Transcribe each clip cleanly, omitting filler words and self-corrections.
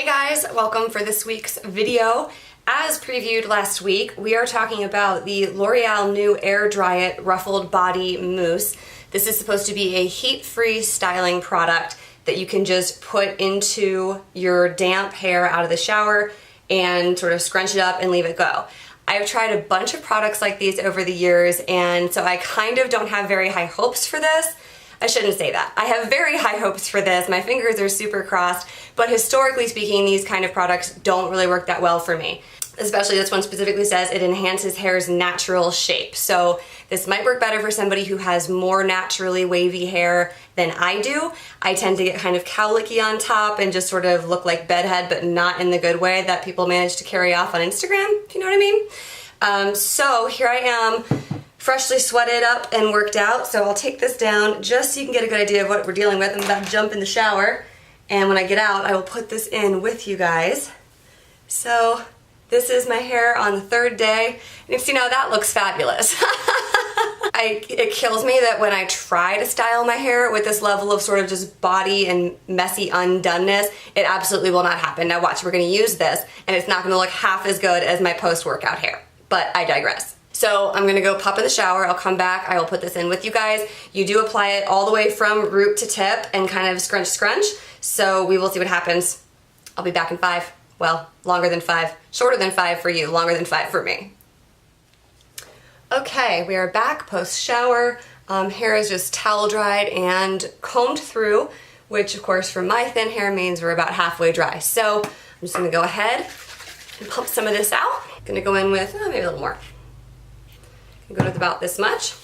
Hey guys, welcome for this week's video. As previewed last week, we are talking about the L'Oreal new Air Dry It Ruffled Body Mousse. This is supposed to be a heat-free styling product that you can just put into your damp hair out of the shower and sort of scrunch it up and leave it go. I've tried a bunch of products like these over the years, and so I kind of don't have very high hopes for this. I shouldn't say that. I have very high hopes for this. My fingers are super crossed, but historically speaking, these kind of products don't really work that well for me. Especially this one specifically says it enhances hair's natural shape. So this might work better for somebody who has more naturally wavy hair than I do. I tend to get kind of cowlicky on top and just sort of look like bedhead, but not in the good way that people manage to carry off on Instagram, if you know what I mean. So here I am, freshly sweated up and worked out, so I'll take this down just so you can get a good idea of what we're dealing with. I'm about to jump in the shower, and when I get out, I will put this in with you guys. So this is my hair on the third day, and you can see now that looks fabulous. It kills me that when I try to style my hair with this level of sort of just body and messy undoneness, it absolutely will not happen. Now watch, we're gonna use this, and it's not gonna look half as good as my post-workout hair, but I digress. So I'm gonna go pop in the shower, I'll come back, I will put this in with you guys. You do apply it all the way from root to tip and kind of scrunch, so we will see what happens. I'll be back in 5. Well, longer than 5. Shorter than 5 for you, longer than 5 for me. Okay, we are back post-shower. Hair is just towel dried and combed through, which of course for my thin hair means we're about halfway dry. So I'm just gonna go ahead and pump some of this out. Gonna go in with maybe a little more. Go with about this much.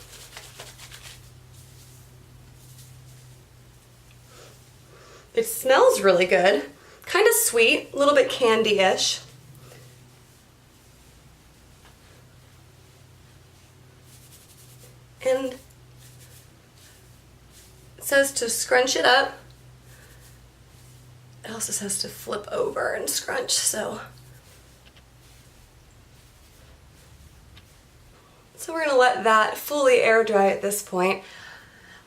It smells really good, kind of sweet, a little bit candy-ish. And it says to scrunch it up. It also says to flip over and scrunch, so we're gonna let that fully air dry at this point.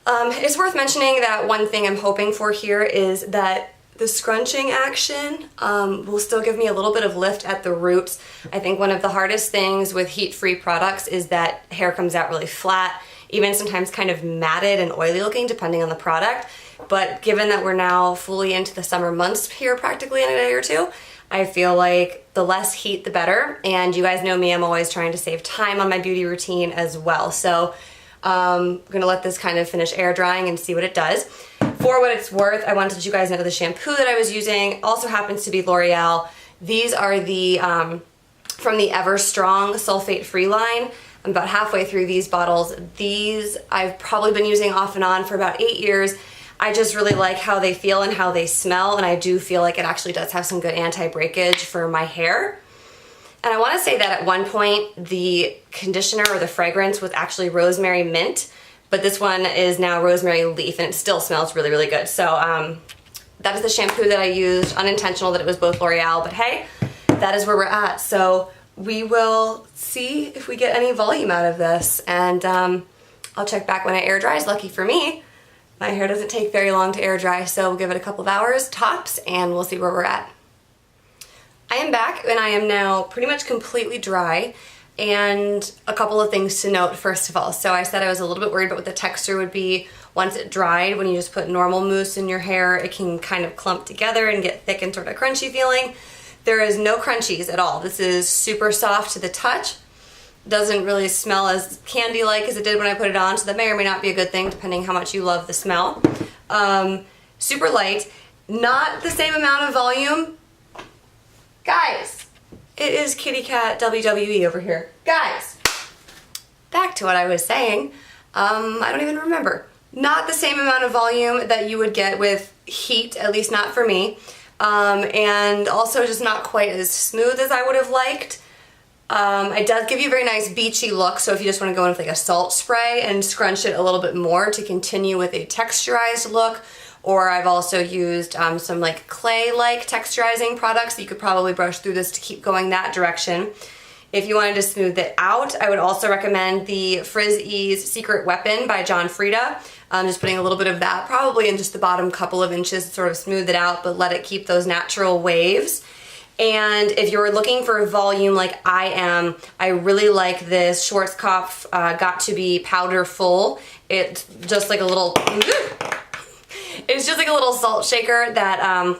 It's worth mentioning that one thing I'm hoping for here is that the scrunching action will still give me a little bit of lift at the roots. I think one of the hardest things with heat-free products is that hair comes out really flat, even sometimes kind of matted and oily looking depending on the product. But given that we're now fully into the summer months here practically in a day or two, I feel like the less heat the better, and you guys know me, I'm always trying to save time on my beauty routine as well. So I'm gonna let this kind of finish air drying and see what it does. For what it's worth, I wanted to let you guys know the shampoo that I was using also happens to be L'Oreal. These are the from the Ever Strong sulfate-free line. I'm about halfway through these bottles. These I've probably been using off and on for about 8 years. I just really like how they feel and how they smell, and I do feel like it actually does have some good anti-breakage for my hair. And I want to say that at one point the conditioner or the fragrance was actually rosemary mint, but this one is now rosemary leaf, and it still smells really, really good. So that is the shampoo that I used, unintentional that it was both L'Oreal, but hey, that is where we're at. So we will see if we get any volume out of this, and I'll check back when it air dries. Lucky for me, my hair doesn't take very long to air dry, so we'll give it a couple of hours tops and we'll see where we're at. I am back and I am now pretty much completely dry, and a couple of things to note first of all. So I said I was a little bit worried about what the texture would be once it dried. When you just put normal mousse in your hair, it can kind of clump together and get thick and sort of crunchy feeling. There is no crunchies at all. This is super soft to the touch. Doesn't really smell as candy-like as it did when I put it on, so that may or may not be a good thing depending how much you love the smell. Super light, not the same amount of volume. Guys, it is kitty cat WWE over here. Guys, back to what I was saying. I don't even remember. Not the same amount of volume that you would get with heat, at least not for me. And also just not quite as smooth as I would have liked. It does give you a very nice beachy look, so if you just want to go in with like a salt spray and scrunch it a little bit more to continue with a texturized look, or I've also used some like clay-like texturizing products that you could probably brush through this to keep going that direction. If you wanted to smooth it out, I would also recommend the Frizz Ease Secret Weapon by John Frieda. Just putting a little bit of that probably in just the bottom couple of inches to sort of smooth it out, but let it keep those natural waves. And if you're looking for volume like I am, I really like this Schwarzkopf Got to Be Powder Full. It's just like a little, it's just like a little salt shaker that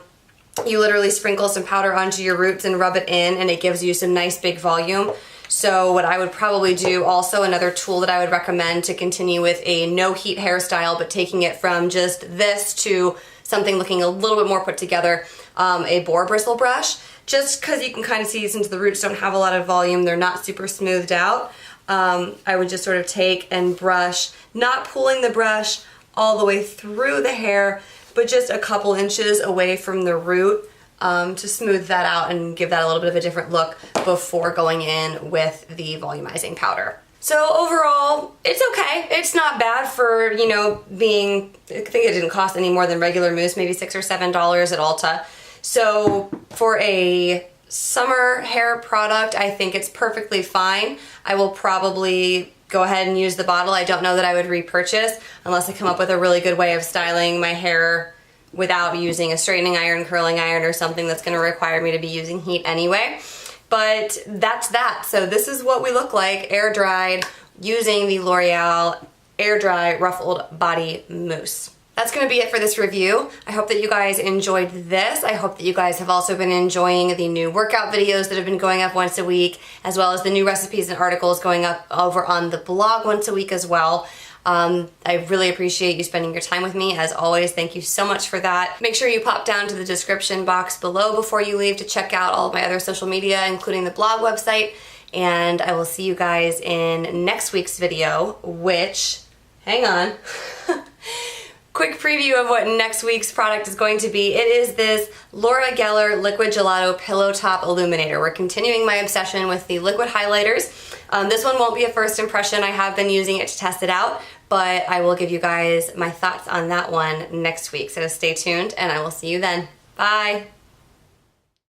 you literally sprinkle some powder onto your roots and rub it in, and it gives you some nice big volume. So what I would probably do also, another tool that I would recommend to continue with a no heat hairstyle, but taking it from just this to something looking a little bit more put together, a boar bristle brush. Just because you can kind of see, since the roots don't have a lot of volume, they're not super smoothed out. I would just sort of take and brush, not pulling the brush all the way through the hair, but just a couple inches away from the root to smooth that out and give that a little bit of a different look before going in with the volumizing powder. So overall, it's okay. It's not bad for, you know, being, I think it didn't cost any more than regular mousse, maybe $6 or $7 at Ulta. So for a summer hair product, I think it's perfectly fine. I will probably go ahead and use the bottle. I don't know that I would repurchase unless I come up with a really good way of styling my hair without using a straightening iron, curling iron, or something that's going to require me to be using heat anyway. But that's that. So this is what we look like air dried using the L'Oreal Air Dry Ruffled Body Mousse. That's going to be it for this review. I hope that you guys enjoyed this. I hope that you guys have also been enjoying the new workout videos that have been going up once a week, as well as the new recipes and articles going up over on the blog once a week as well. I really appreciate you spending your time with me. As always, thank you so much for that. Make sure you pop down to the description box below before you leave to check out all of my other social media, including the blog website. And I will see you guys in next week's video, which, hang on. Quick preview of what next week's product is going to be. It is this Laura Geller Liquid Gelato Pillow Top Illuminator. We're continuing my obsession with the liquid highlighters. This one won't be a first impression. I have been using it to test it out, but I will give you guys my thoughts on that one next week. So stay tuned, and I will see you then. Bye.